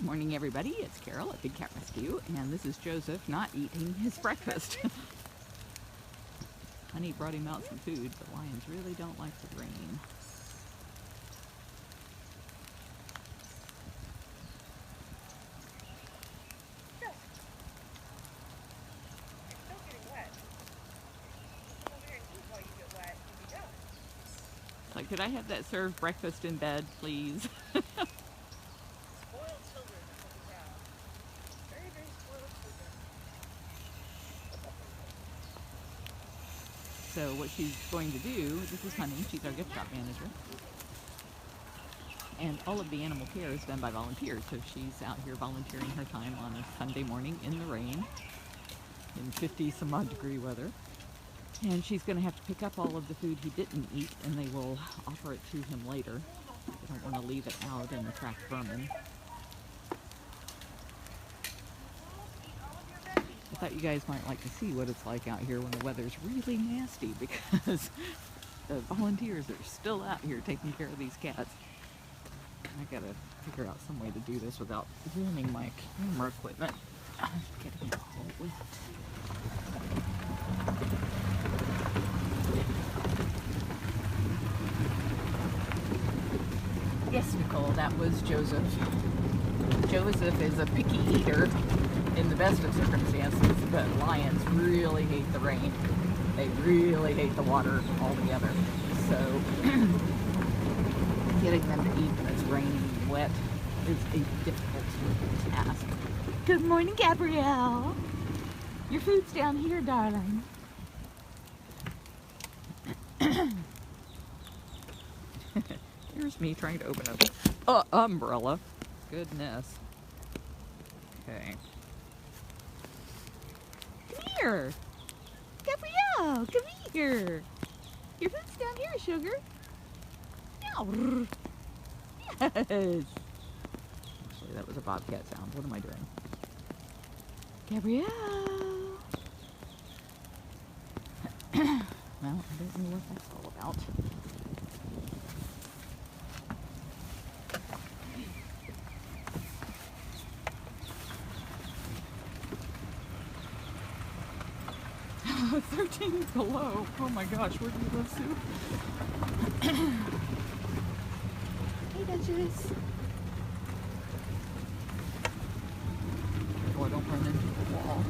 Morning everybody, it's Carol at Big Cat Rescue, and this is Joseph not eating his breakfast. Honey brought him out some food, but lions really don't like the rain. Like, could I have that served breakfast in bed, please? So what she's going to do, this is Honey, she's our gift shop manager. And all of the animal care is done by volunteers, so she's out here volunteering her time on a Sunday morning in the rain, in 50 some odd degree weather. And she's going to have to pick up all of the food he didn't eat, and they will offer it to him later. They don't want to leave it out and attract vermin. I thought you guys might like to see what it's like out here when the weather's really nasty, because the volunteers are still out here taking care of these cats. I gotta figure out some way to do this without ruining my camera equipment. Getting all wet. Yes, Nicole, that was Joseph. Joseph is a picky eater in the best of circumstances, but lions really hate the rain. They really hate the water altogether. So getting them to eat when it's raining and wet is a difficult task. Good morning, Gabrielle. Your food's down here, darling. Here's me trying to open up umbrella. Goodness. Okay. Come here. Gabrielle, come here. Your food's down here, sugar. Meow. Yes. Actually, that was a bobcat sound. What am I doing? Gabrielle. Well, I don't know what that's all about. Oh, 13 below. Oh my gosh, where do you live, Sue? Hey, Duchess. Oh, I don't run into the wall.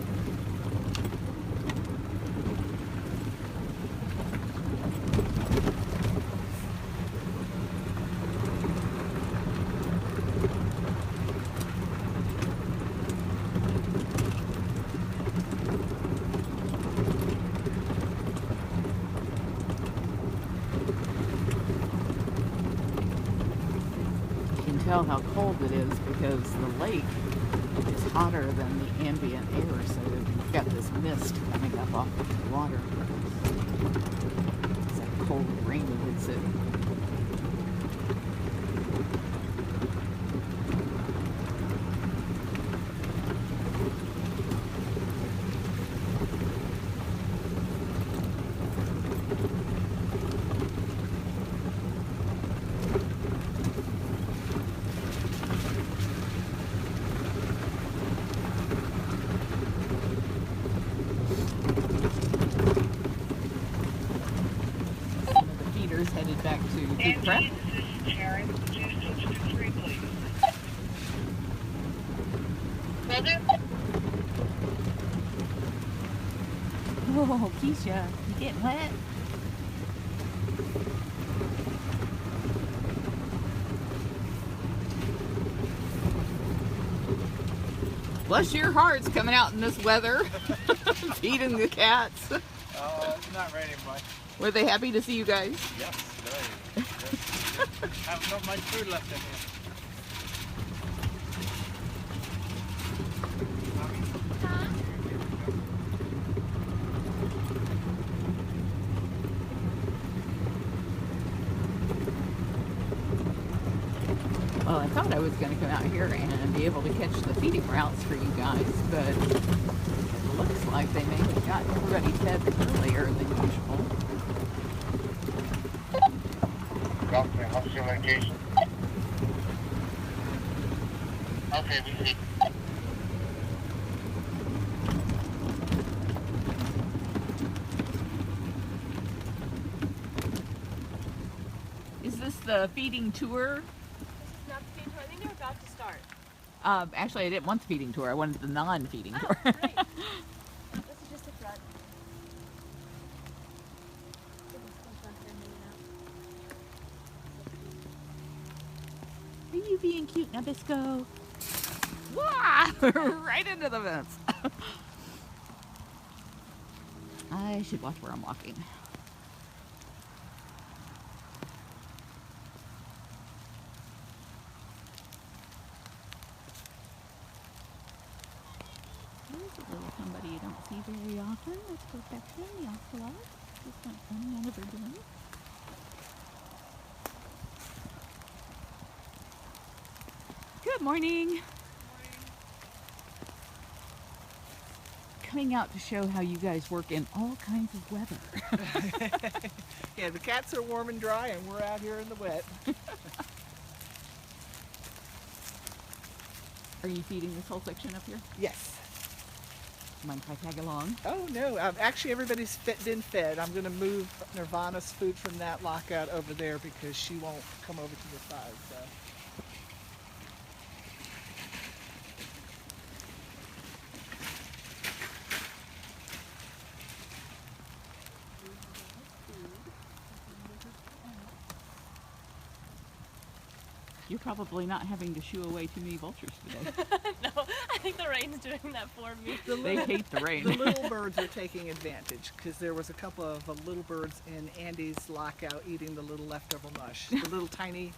Tell how cold it is because the lake is hotter than the ambient air, so you've got this mist coming up off of the water. It's that cold rain that hits it. Headed back to food prep. Oh, Keisha, you getting wet? Bless your hearts coming out in this weather, feeding the cats. Not raining much. Were they happy to see you guys? Yes, very. I haven't got much food left in here. Well, I thought I was going to come out here and be able to catch the feeding routes for you guys, but it looks like they may have gotten everybody fed earlier than usual. What's your location? Okay, we see. Is this the feeding tour? This is not the feeding tour. I think they're about to start. Actually, I didn't want the feeding tour. I wanted the non-feeding tour. Great. This is just the front. Are you being cute, Nabisco? Wow! Right into the fence. I should watch where I'm walking. There's a little somebody you don't see very often. That's PurrFection, the Ocelots. Just went running on the bird doing it. Good morning. Coming out to show how you guys work in all kinds of weather. Yeah, the cats are warm and dry, and we're out here in the wet. Are you feeding this whole section up here? Yes. Mind if I tag along? Oh no, actually everybody's been fed. I'm going to move Nirvana's food from that lockout over there because she won't come over to the side. So. You're probably not having to shoo away too many vultures today. No, I think the rain's doing that for me. They hate the rain. The little birds are taking advantage because there was a couple of little birds in Andy's lockout eating the little leftover mush. The little tiny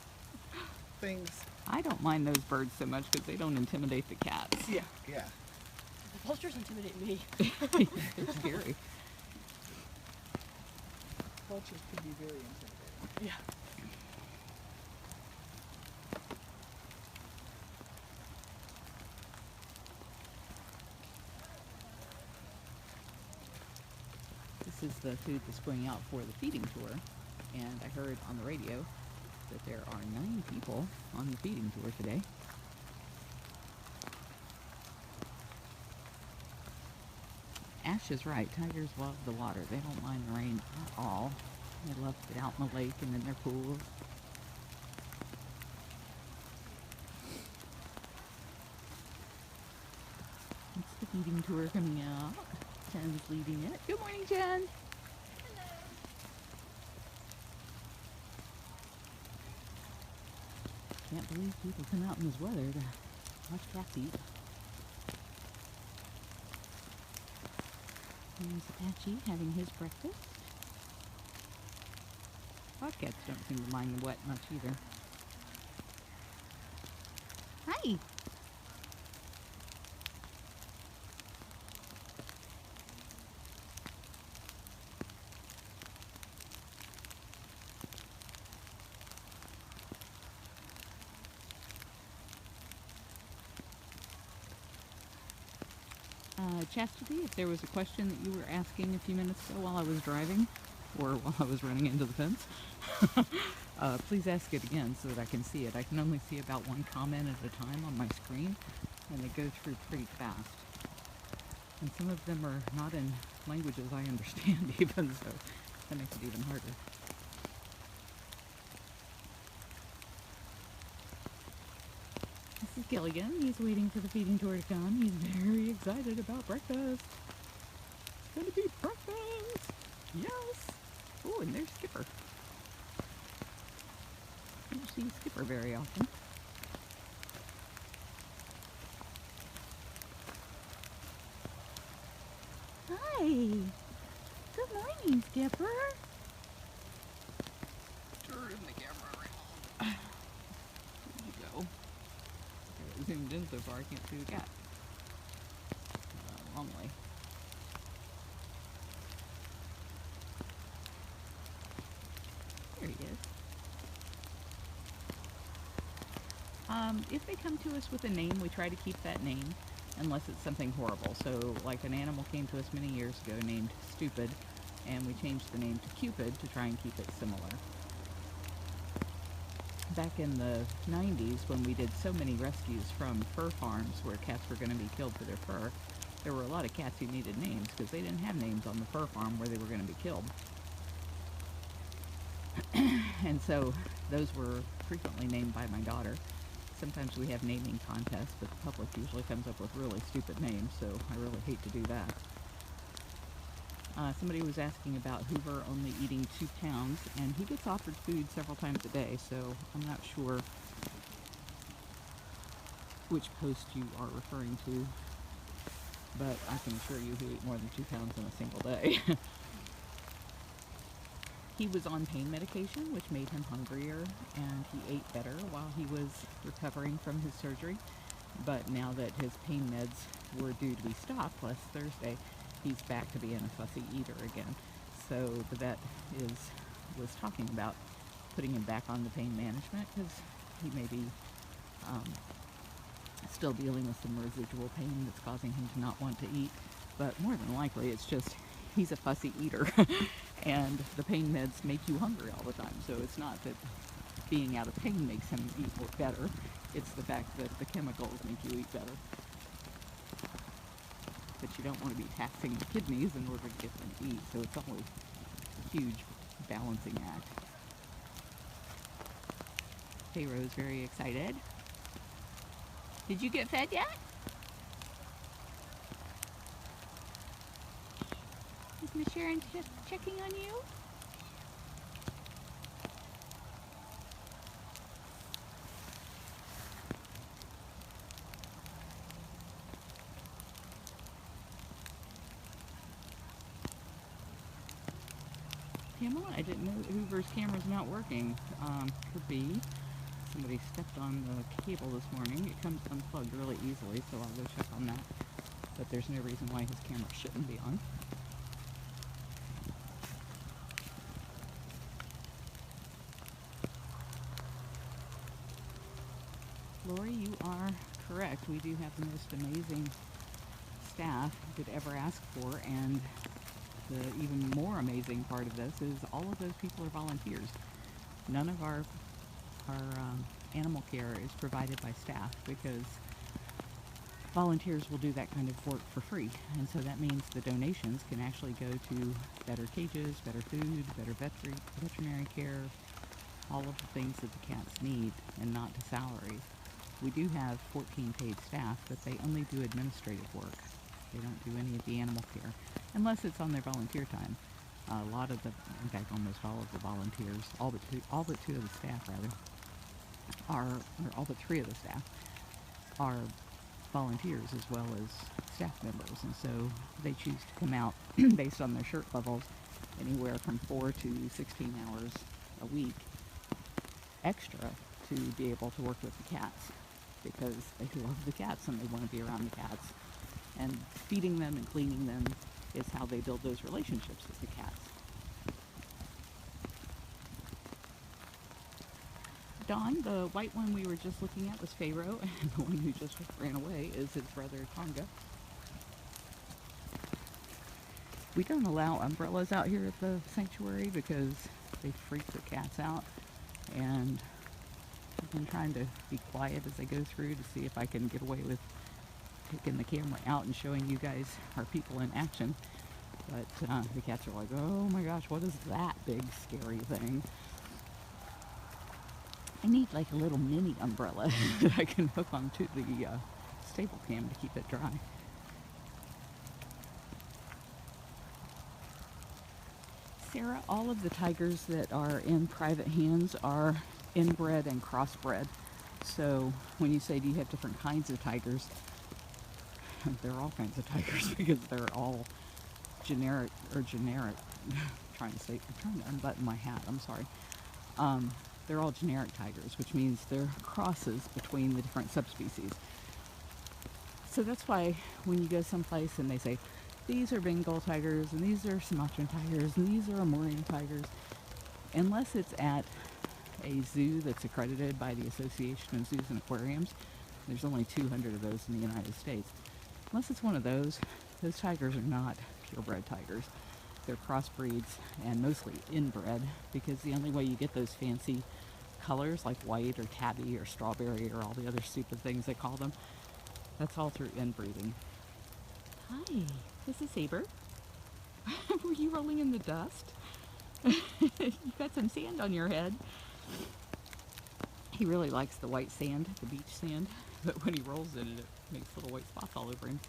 things. I don't mind those birds so much because they don't intimidate the cats. Yeah, yeah. The vultures intimidate me. They're scary. Vultures can be very intimidating. Yeah. This is the food that's going out for the feeding tour, and I heard on the radio that there are 9 people on the feeding tour today. Ash is right. Tigers love the water. They don't mind the rain at all. They love to get out in the lake and in their pools. It's the feeding tour coming out. Jen's leading it. Good morning, Jen. Can't believe people come out in this weather to watch cats eat. There's Apache having his breakfast. Bobcats don't seem to mind the wet much either. Hi! Chastity, if there was a question that you were asking a few minutes ago while I was driving, or while I was running into the fence, please ask it again so that I can see it. I can only see about one comment at a time on my screen, and they go through pretty fast. And some of them are not in languages I understand even, so that makes it even harder. This is Gilligan. He's waiting for the feeding tour to come. He's very excited about breakfast. It's gonna be breakfast! Yes! Oh, and there's Skipper. You don't see Skipper very often. Hi! Good morning, Skipper! Turn the camera around. There you go. Zoomed in so far I can't see the cat. Wrong way. There he is. If they come to us with a name, we try to keep that name, unless it's something horrible. So, like an animal came to us many years ago named Stupid, and we changed the name to Cupid to try and keep it similar. back in the 90s when we did so many rescues from fur farms where cats were going to be killed for their fur, there were a lot of cats who needed names because they didn't have names on the fur farm where they were going to be killed. And so those were frequently named by my daughter. Sometimes we have naming contests, but the public usually comes up with really stupid names, so I really hate to do that. Somebody was asking about Hoover only eating 2 pounds, and he gets offered food several times a day, so I'm not sure which post you are referring to, but I can assure you he ate more than 2 pounds in a single day. He was on pain medication, which made him hungrier, and he ate better while he was recovering from his surgery. But now that his pain meds were due to be stopped last Thursday, he's back to being a fussy eater again. So the vet was talking about putting him back on the pain management because he may be still dealing with some residual pain that's causing him to not want to eat. But more than likely, it's just he's a fussy eater. And the pain meds make you hungry all the time. So it's not that being out of pain makes him eat better. It's the fact that the chemicals make you eat better. But you don't want to be taxing the kidneys in order to get them to eat. So it's always a huge balancing act. Pharaoh's very excited. Did you get fed yet? Is Miss Sharon checking on you? Pamela, I didn't know that Hoover's camera's not working. Could be. Somebody stepped on the cable this morning. It comes unplugged really easily, so I'll go check on that. But there's no reason why his camera shouldn't be on. Lori, you are correct. We do have the most amazing staff you could ever ask for, and the even more amazing part of this is all of those people are volunteers. None of our animal care is provided by staff because volunteers will do that kind of work for free, and so that means the donations can actually go to better cages, better food, better veterinary care, all of the things that the cats need, and not to salaries. We do have 14 paid staff, but they only do administrative work. They don't do any of the animal care, unless it's on their volunteer time. A lot of in fact, almost all of the volunteers, all but two of the staff rather, or all but 3 of the staff are volunteers as well as staff members, and so they choose to come out based on their shirt levels anywhere from 4 to 16 hours a week extra to be able to work with the cats, because they love the cats and they want to be around the cats, and feeding them and cleaning them is how they build those relationships with the cats. Dawn, the white one we were just looking at was Pharaoh, and the one who just ran away is his brother Tonga. We don't allow umbrellas out here at the sanctuary because they freak the cats out, and I've been trying to be quiet as I go through to see if I can get away with taking the camera out and showing you guys our people in action. But the cats are like, oh my gosh, what is that big scary thing? I need like a little mini umbrella that I can hook onto the stable cam to keep it dry. Sarah, all of the tigers that are in private hands are inbred and crossbred. So when you say, do you have different kinds of tigers? There are all kinds of tigers because they're all generic. I'm trying to unbutton my hat, I'm sorry. They're all generic tigers, which means they're crosses between the different subspecies. So that's why when you go someplace and they say, these are Bengal tigers, and these are Sumatran tigers, and these are Amurian tigers, unless it's at a zoo that's accredited by the Association of Zoos and Aquariums, there's only 200 of those in the United States. Unless it's one of those tigers are not purebred tigers. They're crossbreeds and mostly inbred, because the only way you get those fancy colors like white or tabby or strawberry or all the other stupid things they call them. That's all through inbreeding. Hi, this is Sabre. Were you rolling in the dust? You've got some sand on your head. He really likes the white sand, the beach sand, but when he rolls in it, it makes little white spots all over him.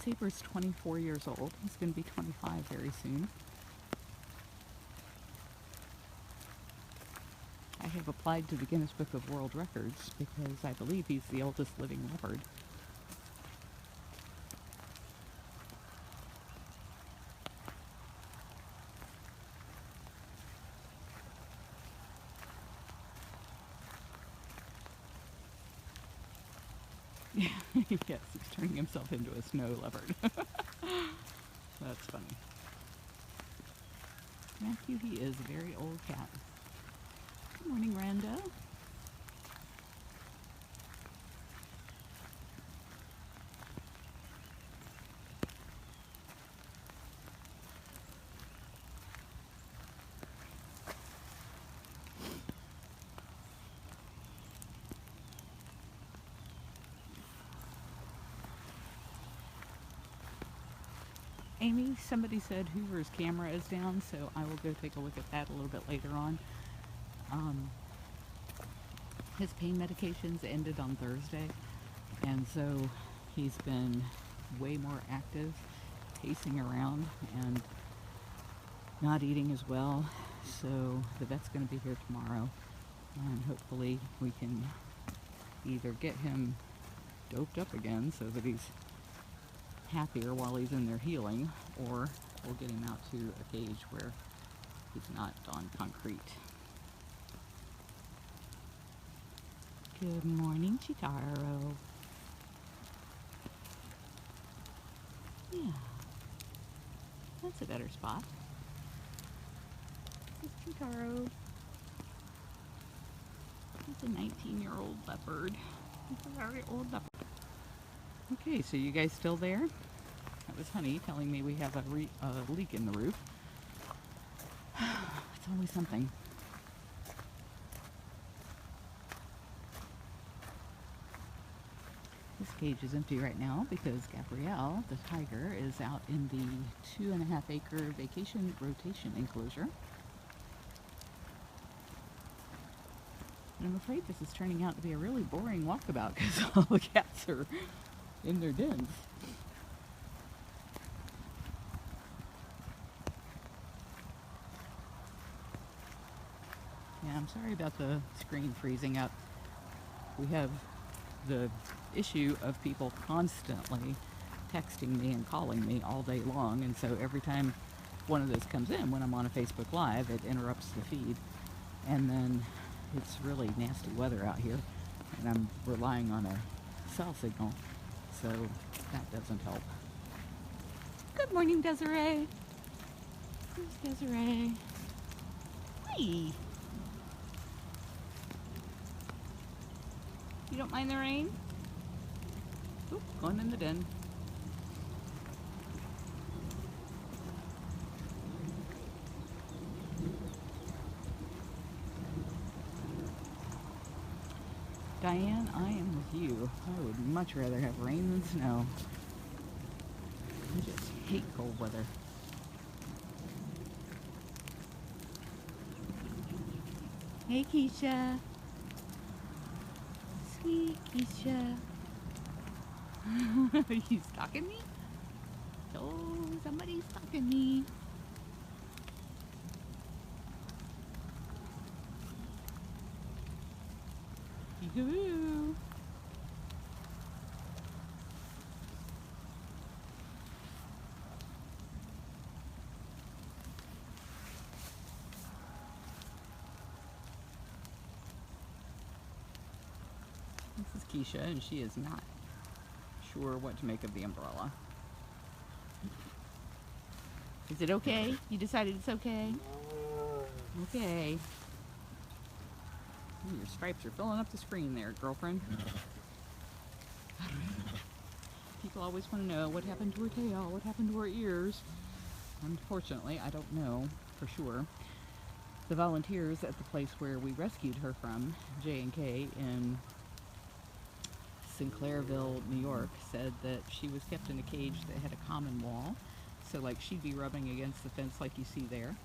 Sabre's 24 years old. He's going to be 25 very soon. I have applied to the Guinness Book of World Records because I believe he's the oldest living leopard. Yes, he's turning himself into a snow leopard. That's funny. Matthew, he is a very old cat. Good morning, Randa. Amy, somebody said Hoover's camera is down, so I will go take a look at that a little bit later on. His pain medications ended on Thursday, and so he's been way more active, pacing around and not eating as well. So the vet's going to be here tomorrow, and hopefully we can either get him doped up again so that he's happier while he's in there healing, or we'll get him out to a cage where he's not on concrete. Good morning, Chitaro. Yeah, that's a better spot. This is Chitaro. He's a 19-year-old leopard. He's a very old leopard. Okay, so you guys still there? That was Honey telling me we have a leak in the roof. It's always something. This cage is empty right now because Gabrielle, the tiger, is out in the 2.5-acre vacation rotation enclosure. And I'm afraid this is turning out to be a really boring walkabout because all the cats are in their dens. Yeah, I'm sorry about the screen freezing up. We have the issue of people constantly texting me and calling me all day long, and so every time one of those comes in when I'm on a Facebook Live, it interrupts the feed, and then it's really nasty weather out here, and I'm relying on a cell signal. So that doesn't help. Good morning, Desiree. There's Desiree. Hi. You don't mind the rain? Oop, going in the den. Diane, I am with you. I would much rather have rain than snow. I just hate cold weather. Hey, Keisha. Sweet Keisha. Are you stalking me? Oh, somebody's stalking me. Yoo-hoo. This is Keisha, and she is not sure what to make of the umbrella. Is it okay? You decided it's okay? Okay. Ooh, your stripes are filling up the screen there, girlfriend. people always want to know what happened to her tail, what happened to her ears. Unfortunately, I don't know for sure. The volunteers at the place where we rescued her from, J&K in Sinclairville, New York, said that she was kept in a cage that had a common wall. So like she'd be rubbing against the fence like you see there,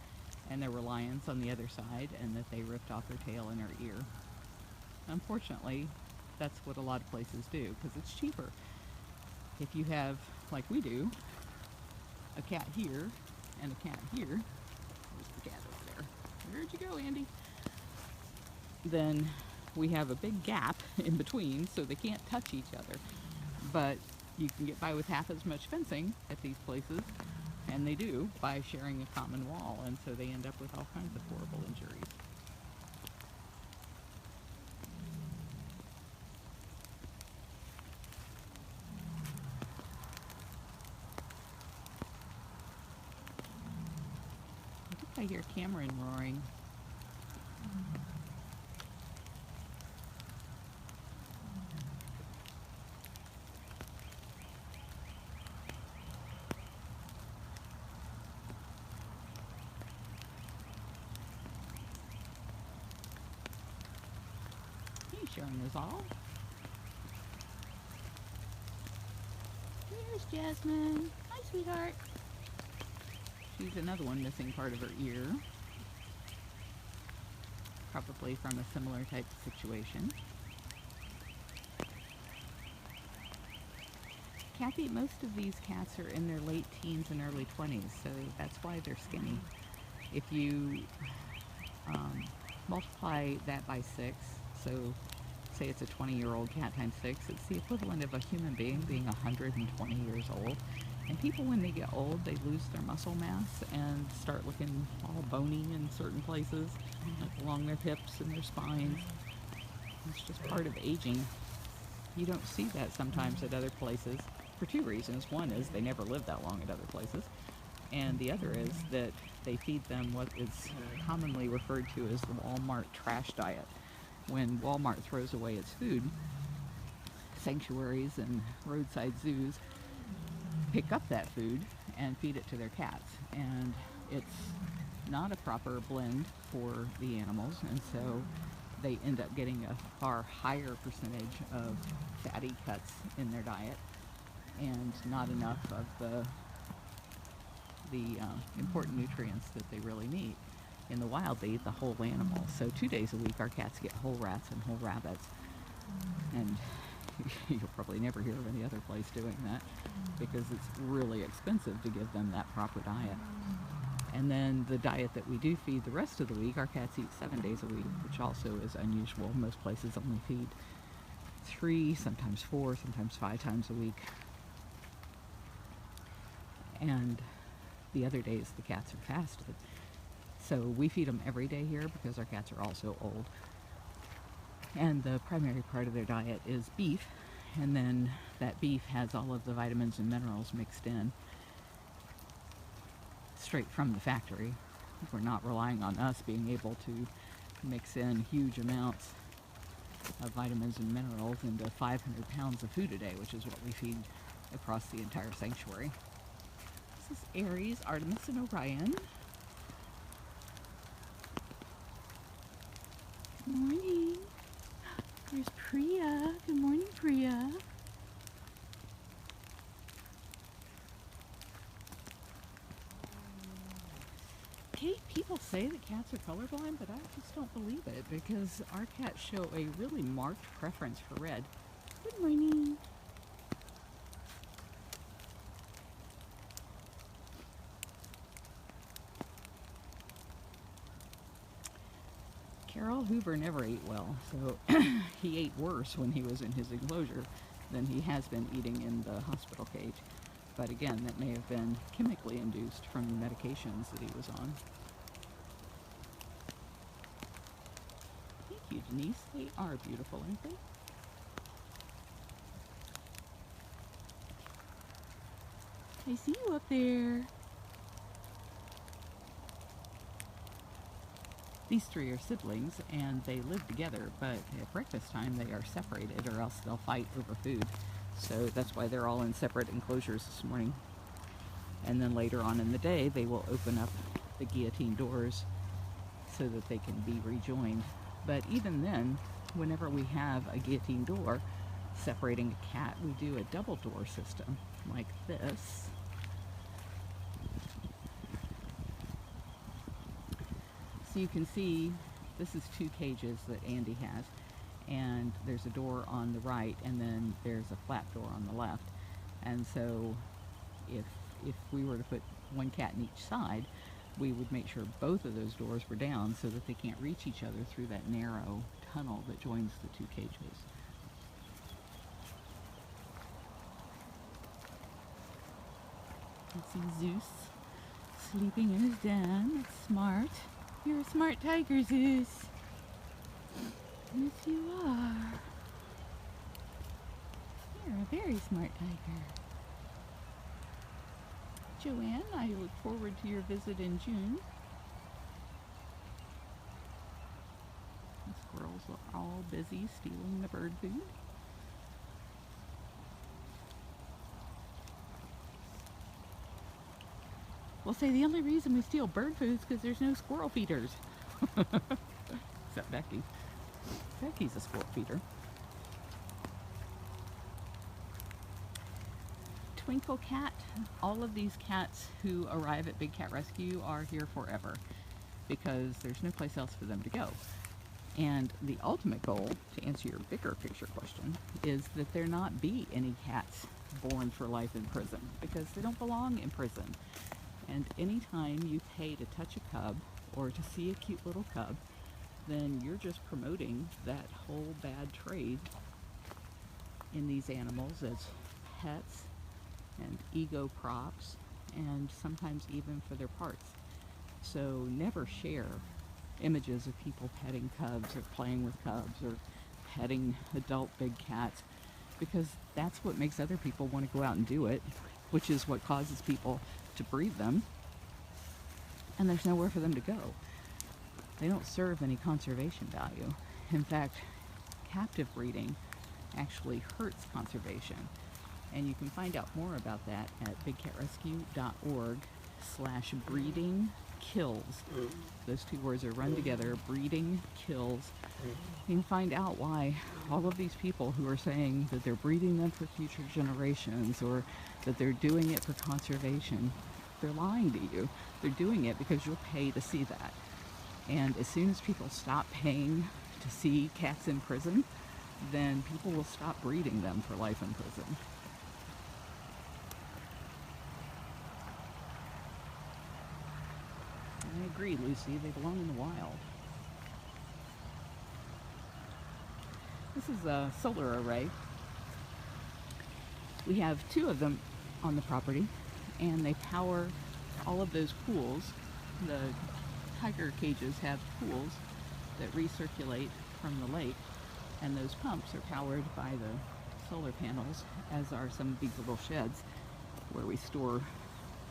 and there were lions on the other side, and that they ripped off her tail and her ear. Unfortunately, that's what a lot of places do, because it's cheaper. If you have, like we do, a cat here and a cat here, there's the cat over there. Where'd you go, Andy? Then we have a big gap in between, so they can't touch each other. But you can get by with half as much fencing at these places, and they do, by sharing a common wall, and so they end up with all kinds of horrible injuries. I think I hear Cameron roaring. He's showing us all. There's Jasmine. Hi, sweetheart. She's another one missing part of her ear. Probably from a similar type of situation. Kathy, most of these cats are in their late teens and early 20s, so that's why they're skinny. If you multiply that by 6, so say it's a 20-year-old cat times 6, it's the equivalent of a human being being 120 years old. And people, when they get old, they lose their muscle mass and start looking all bony in certain places, like along their hips and their spines. It's just part of aging. You don't see that sometimes at other places for two reasons. One is they never live that long at other places, and the other is that they feed them what is commonly referred to as the Walmart trash diet. When Walmart throws away its food, sanctuaries and roadside zoos pick up that food and feed it to their cats, and it's not a proper blend for the animals, and so they end up getting a far higher percentage of fatty cuts in their diet and not enough of the important nutrients that they really need. In the wild, they eat the whole animal, so 2 days a week our cats get whole rats and whole rabbits, and you'll probably never hear of any other place doing that because it's really expensive to give them that proper diet. And then the diet that we do feed the rest of the week, our cats eat 7 days a week, which also is unusual. Most places only feed 3, sometimes 4, sometimes 5 times a week. And the other days the cats are fasted. So we feed them every day here because our cats are also old. And the primary part of their diet is beef, and then that beef has all of the vitamins and minerals mixed in straight from the factory. We're not relying on us being able to mix in huge amounts of vitamins and minerals into 500 pounds of food a day, which is what we feed across the entire sanctuary. This is Aries, Artemis, and Orion. Good morning. There's Priya. Good morning, Priya. People say that cats are colorblind, but I just don't believe it because our cats show a really marked preference for red. Good morning. Carol Hoover never ate well, so he ate worse when he was in his enclosure than he has been eating in the hospital cage. But again, that may have been chemically induced from the medications that he was on. Thank you, Denise. They are beautiful, aren't they? I see you up there. These three are siblings, and they live together, but at breakfast time they are separated, or else they'll fight over food. So that's why they're all in separate enclosures this morning. And then later on in the day, they will open up the guillotine doors so that they can be rejoined. But even then, whenever we have a guillotine door separating a cat, we do a double door system like this. So you can see this is 2 cages that Andy has, and there's a door on the right, and then there's a flat door on the left. And so if we were to put one cat in each side, we would make sure both of those doors were down so that they can't reach each other through that narrow tunnel that joins the 2 cages. You can see Zeus sleeping in his den. That's smart. You're a smart tiger, Zeus. Yes, you are. You're a very smart tiger. Joanne, I look forward to your visit in June. The squirrels are all busy stealing the bird food. We'll say the only reason we steal bird food is because there's no squirrel feeders. Except Becky. Becky's a squirrel feeder. Twinkle Cat. All of these cats who arrive at Big Cat Rescue are here forever because there's no place else for them to go. And the ultimate goal, to answer your bigger picture question, is that there not be any cats born for life in prison because they don't belong in prison. And anytime you pay to touch a cub or to see a cute little cub, then you're just promoting that whole bad trade in these animals as pets and ego props, and sometimes even for their parts. So never share images of people petting cubs or playing with cubs or petting adult big cats, because that's what makes other people want to go out and do it, which is what causes people to breed them, and there's nowhere for them to go. They don't serve any conservation value. In fact, captive breeding actually hurts conservation. And you can find out more about that at bigcatrescue.org/breeding kills. Those 2 words are run together, breeding kills. You can find out why all of these people who are saying that they're breeding them for future generations or that they're doing it for conservation, they're lying to you. They're doing it because you'll pay to see that. And as soon as people stop paying to see cats in prison, then people will stop breeding them for life in prison. I agree, Lucy. They belong in the wild. This is a solar array. We have 2 of them on the property, and they power all of those pools. The tiger cages have pools that recirculate from the lake, and those pumps are powered by the solar panels, as are some of these little sheds where we store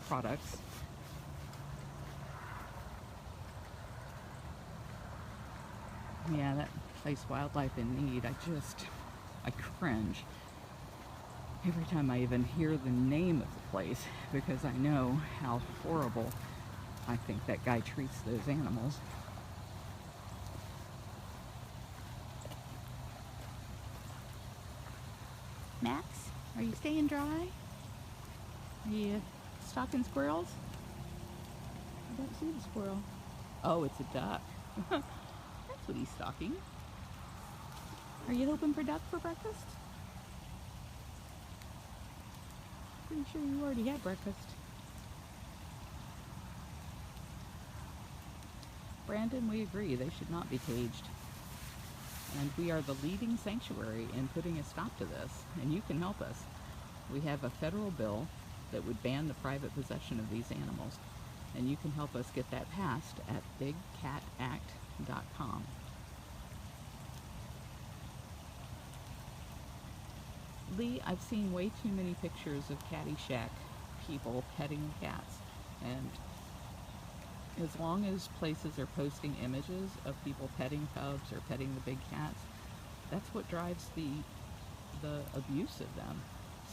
products. Yeah, that place, Wildlife in Need, I cringe every time I even hear the name of the place, because I know how horrible I think that guy treats those animals. Max, are you staying dry? Are you stalking squirrels? I don't see the squirrel. Oh, it's a duck. That's what he's stalking. Are you hoping for duck for breakfast? Pretty sure you already had breakfast. Brandon, we agree, they should not be caged. And we are the leading sanctuary in putting a stop to this, and you can help us. We have a federal bill that would ban the private possession of these animals, and you can help us get that passed at bigcatact.com. Lee, I've seen way too many pictures of Caddyshack people petting cats, and as long as places are posting images of people petting cubs or petting the big cats, that's what drives the abuse of them.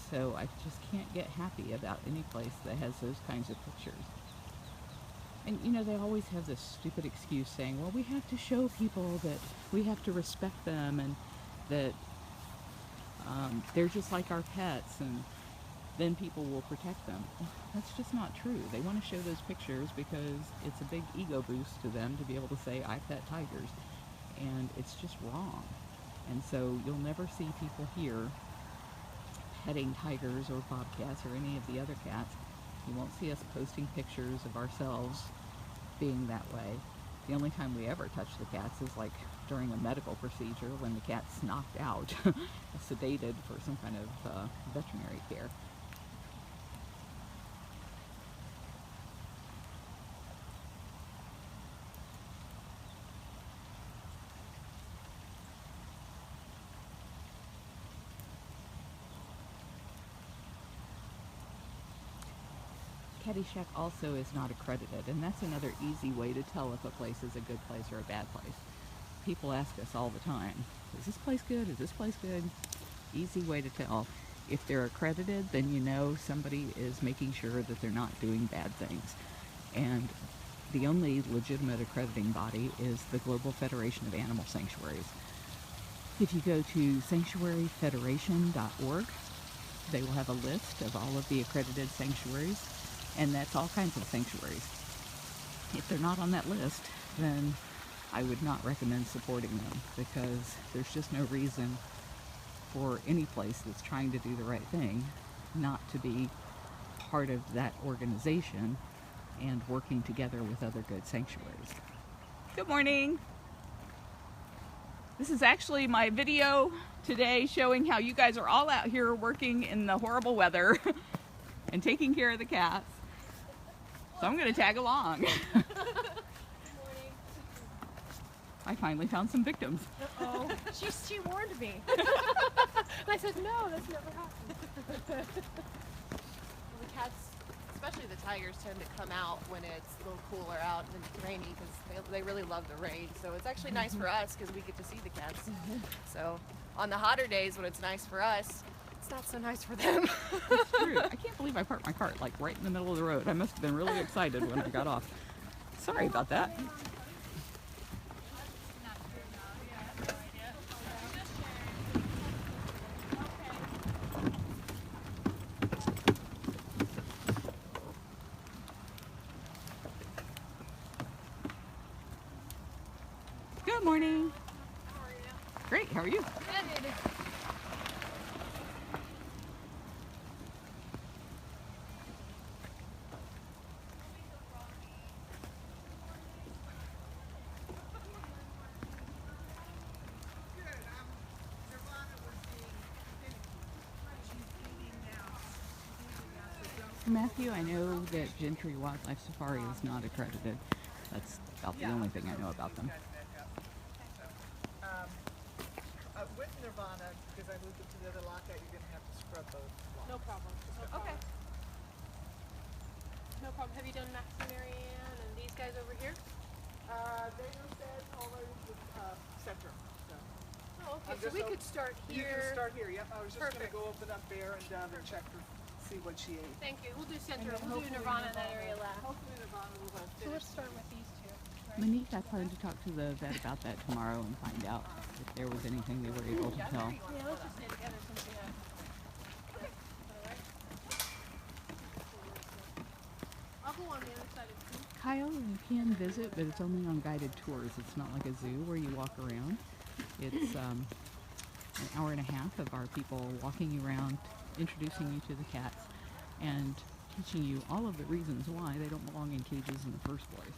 so I just can't get happy about any place that has those kinds of pictures. And you know, they always have this stupid excuse saying, well, we have to show people that we have to respect them and that they're just like our pets, and then people will protect them. That's just not true. They want to show those pictures because it's a big ego boost to them to be able to say, I pet tigers. And it's just wrong. And so you'll never see people here petting tigers or bobcats or any of the other cats. You won't see us posting pictures of ourselves being that way. The only time we ever touch the cats is like during a medical procedure when the cat's knocked out, sedated for some kind of veterinary care. Caddyshack also is not accredited, and that's another easy way to tell if a place is a good place or a bad place. People ask us all the time, is this place good? Is this place good? Easy way to tell. If they're accredited, then you know somebody is making sure that they're not doing bad things. And the only legitimate accrediting body is the Global Federation of Animal Sanctuaries. If you go to sanctuaryfederation.org, they will have a list of all of the accredited sanctuaries, and that's all kinds of sanctuaries. If they're not on that list, then I would not recommend supporting them, because there's just no reason for any place that's trying to do the right thing not to be part of that organization and working together with other good sanctuaries. Good morning! This is actually my video today showing how you guys are all out here working in the horrible weather and taking care of the cats. So I'm going to tag along. I finally found some victims. Uh-oh. She warned me. I said, no, that's never happened. Well, the cats, especially the tigers, tend to come out when it's a little cooler out and rainy because they really love the rain. So it's actually nice for us because we get to see the cats. So on the hotter days when it's nice for us, it's not so nice for them. It's true. I can't believe I parked my cart like right in the middle of the road. I must have been really excited when I got off. Sorry about that. Good morning. How are you? Great, how are you? Good. Matthew, I know that Gentry Wildlife Safari is not accredited. That's about the only thing I know about them. With Nirvana, because I moved it to the other lockout, you're going to have to scrub those blocks. No problem. Okay. No problem. Have you done Max and Marianne and these guys over here? They were said already with Centrum. So. Oh, okay. I'm So just we op- could start You here. can start here, yep. I was just going to Perfect. go open up Bear and Dove and check for, see what she ate. Thank you. We'll do And center. then We'll do hopefully Nirvana in that area last. Hopefully Nirvana will So finish. let's start with these two. Right? Monique, I plan to talk to the vet about that tomorrow and find out if there was anything they were able to tell. Yeah, let's just stay together since we have. Okay. Alright. I'll go on the other side of the room. Kyle, you can visit, but it's only on guided tours. It's not like a zoo where you walk around. It's an hour and a half of our people walking you around, introducing you to the cats, and teaching you all of the reasons why they don't belong in cages in the first place.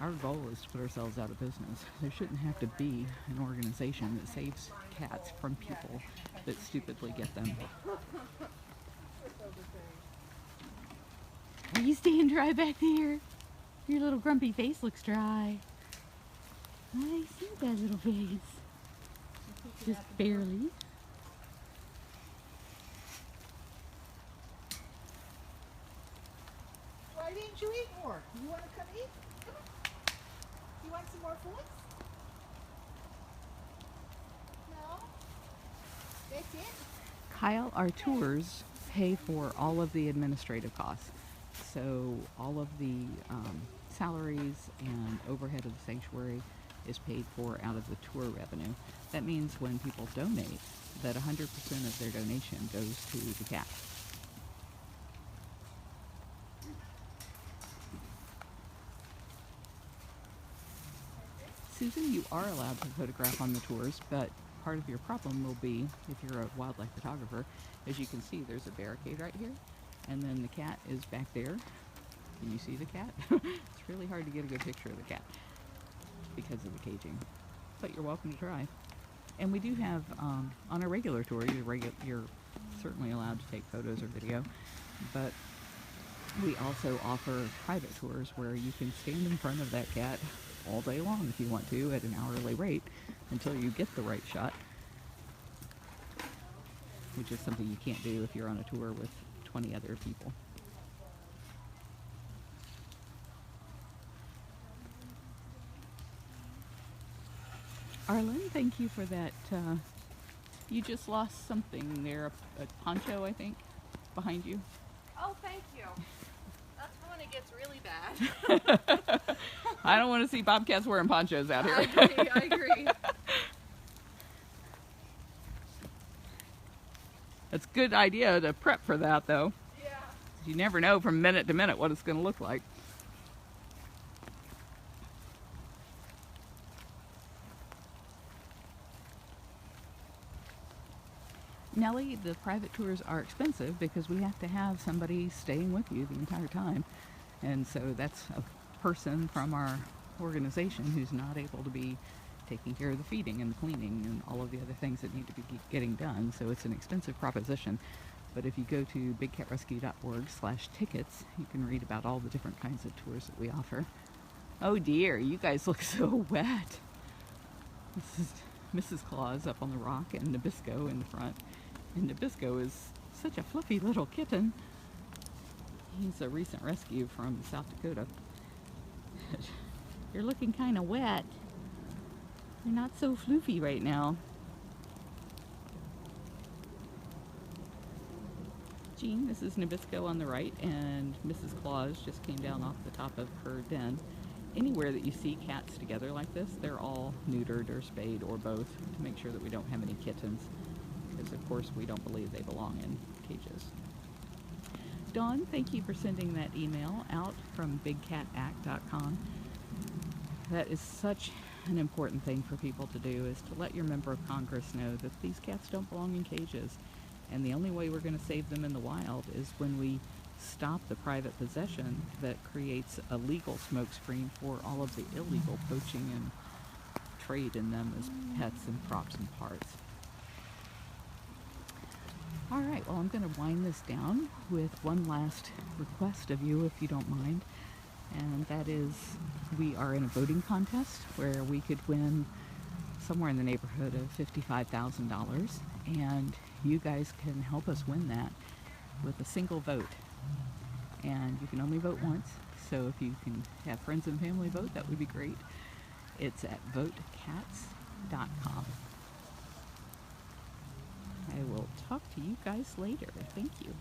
Our goal is to put ourselves out of business. There shouldn't have to be an organization that saves cats from people that stupidly get them. Are you staying dry back there? Your little grumpy face looks dry. I see that little face. Just barely. Why didn't you eat more? You want to come eat? Come on. You want some more food? No? That's it? Kyle, our tours pay for all of the administrative costs. So all of the salaries and overhead of the sanctuary is paid for out of the tour revenue. That means when people donate, that 100% of their donation goes to the cat. Susan, you are allowed to photograph on the tours, but part of your problem will be, if you're a wildlife photographer, as you can see, there's a barricade right here, and then the cat is back there. Can you see the cat? It's really hard to get a good picture of the cat because of the caging, but you're welcome to try. And we do have, on a regular tour, you're certainly allowed to take photos or video, but we also offer private tours where you can stand in front of that cat all day long if you want to at an hourly rate until you get the right shot, which is something you can't do if you're on a tour with 20 other people. Arlen, thank you for that. You just lost something there, a poncho, I think, behind you. Oh, thank you. That's when it gets really bad. I don't want to see bobcats wearing ponchos out here. I agree. It's a good idea to prep for that, though. Yeah. You never know from minute to minute what it's going to look like. Nellie, the private tours are expensive because we have to have somebody staying with you the entire time. And so that's a person from our organization who's not able to be taking care of the feeding and the cleaning and all of the other things that need to be getting done. So it's an expensive proposition. But if you go to bigcatrescue.org/tickets, you can read about all the different kinds of tours that we offer. Oh dear, you guys look so wet. This is Mrs. Claus up on the rock and Nabisco in the front. And Nabisco is such a fluffy little kitten. He's a recent rescue from South Dakota. You're looking kind of wet. You're not so floofy right now. Jean, this is Nabisco on the right, and Mrs. Claus just came down off the top of her den. Anywhere that you see cats together like this, they're all neutered or spayed or both to make sure that we don't have any kittens. Because of course we don't believe they belong in cages. Dawn, thank you for sending that email out from bigcatact.com. That is such an important thing for people to do, is to let your member of Congress know that these cats don't belong in cages. And the only way we're going to save them in the wild is when we stop the private possession that creates a legal smokescreen for all of the illegal poaching and trade in them as pets and props and parts. All right, well, I'm going to wind this down with one last request of you, if you don't mind. And that is, we are in a voting contest where we could win somewhere in the neighborhood of $55,000. And you guys can help us win that with a single vote. And you can only vote once. So if you can have friends and family vote, that would be great. It's at votecats.com. I will talk to you guys later. Thank you.